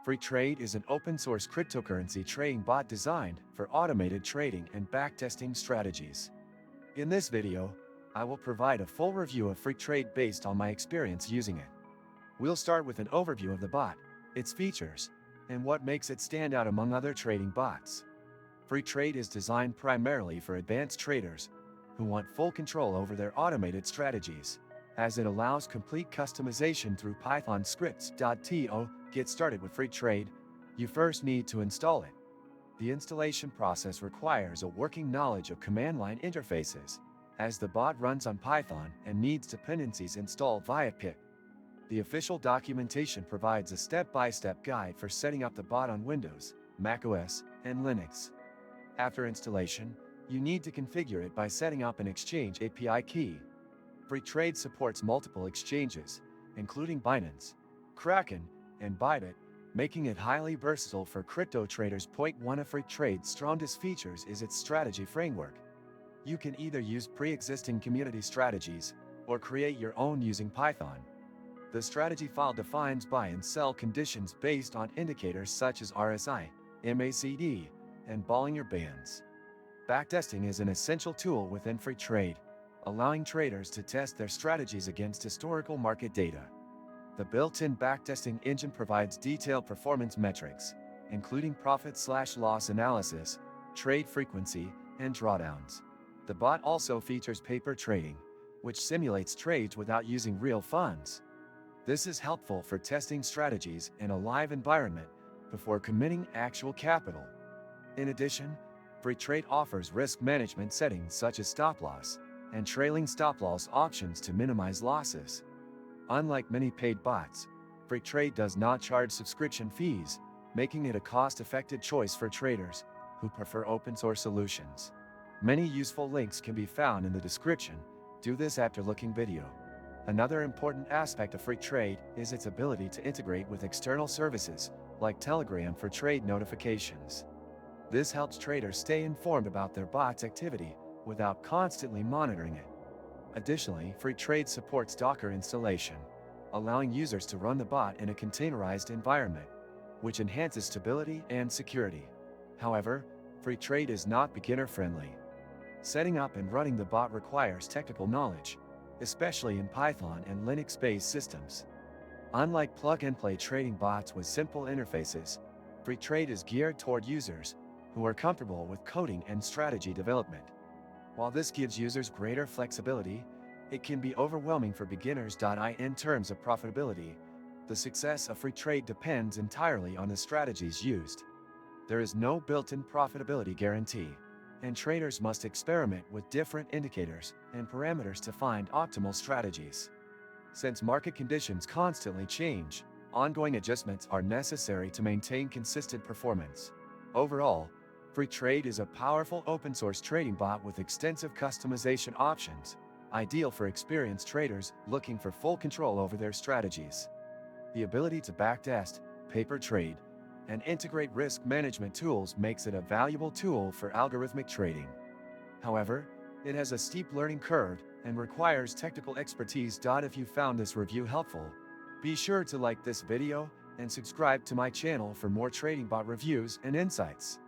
Freqtrade is an open-source cryptocurrency trading bot designed for automated trading and backtesting strategies. In this video, I will provide a full review of Freqtrade based on my experience using it. We'll start with an overview of the bot, its features, and what makes it stand out among other trading bots. Freqtrade is designed primarily for advanced traders who want full control over their automated strategies, as it allows complete customization through Python scripts. To get started with Freqtrade, you first need to install it. The installation process requires a working knowledge of command line interfaces, as the bot runs on Python and needs dependencies installed via pip. The official documentation provides a step-by-step guide for setting up the bot on Windows, macOS, and Linux. After installation, you need to configure it by setting up an exchange API key. Freqtrade supports multiple exchanges, including Binance, Kraken, and Bybit, making it highly versatile for crypto traders. One of Freqtrade's strongest features is its strategy framework. You can either use pre-existing community strategies or create your own using Python. The strategy file defines buy and sell conditions based on indicators such as RSI, MACD, and Bollinger Bands. Backtesting is an essential tool within Freqtrade, allowing traders to test their strategies against historical market data. The built-in backtesting engine provides detailed performance metrics, including profit/loss analysis, trade frequency, and drawdowns. The bot also features paper trading, which simulates trades without using real funds. This is helpful for testing strategies in a live environment before committing actual capital. In addition, Freqtrade offers risk management settings such as stop-loss and trailing stop-loss options to minimize losses. Unlike many paid bots, Freqtrade does not charge subscription fees, making it a cost-effective choice for traders who prefer open-source solutions. Many useful links can be found in the description. Do this after looking video. Another important aspect of Freqtrade is its ability to integrate with external services, like Telegram for trade notifications. This helps traders stay informed about their bot's activity without constantly monitoring it. Additionally, Freqtrade supports Docker installation, allowing users to run the bot in a containerized environment, which enhances stability and security. However, Freqtrade is not beginner-friendly. Setting up and running the bot requires technical knowledge, especially in Python and Linux-based systems. Unlike plug-and-play trading bots with simple interfaces, Freqtrade is geared toward users who are comfortable with coding and strategy development. While this gives users greater flexibility, it can be overwhelming for beginners. In terms of profitability, the success of Freqtrade depends entirely on the strategies used. There is no built-in profitability guarantee, and traders must experiment with different indicators and parameters to find optimal strategies. Since market conditions constantly change, ongoing adjustments are necessary to maintain consistent performance. Overall, Freqtrade is a powerful open-source trading bot with extensive customization options, ideal for experienced traders looking for full control over their strategies. The ability to backtest, paper trade, and integrate risk management tools makes it a valuable tool for algorithmic trading. However, it has a steep learning curve and requires technical expertise. If you found this review helpful, be sure to like this video and subscribe to my channel for more trading bot reviews and insights.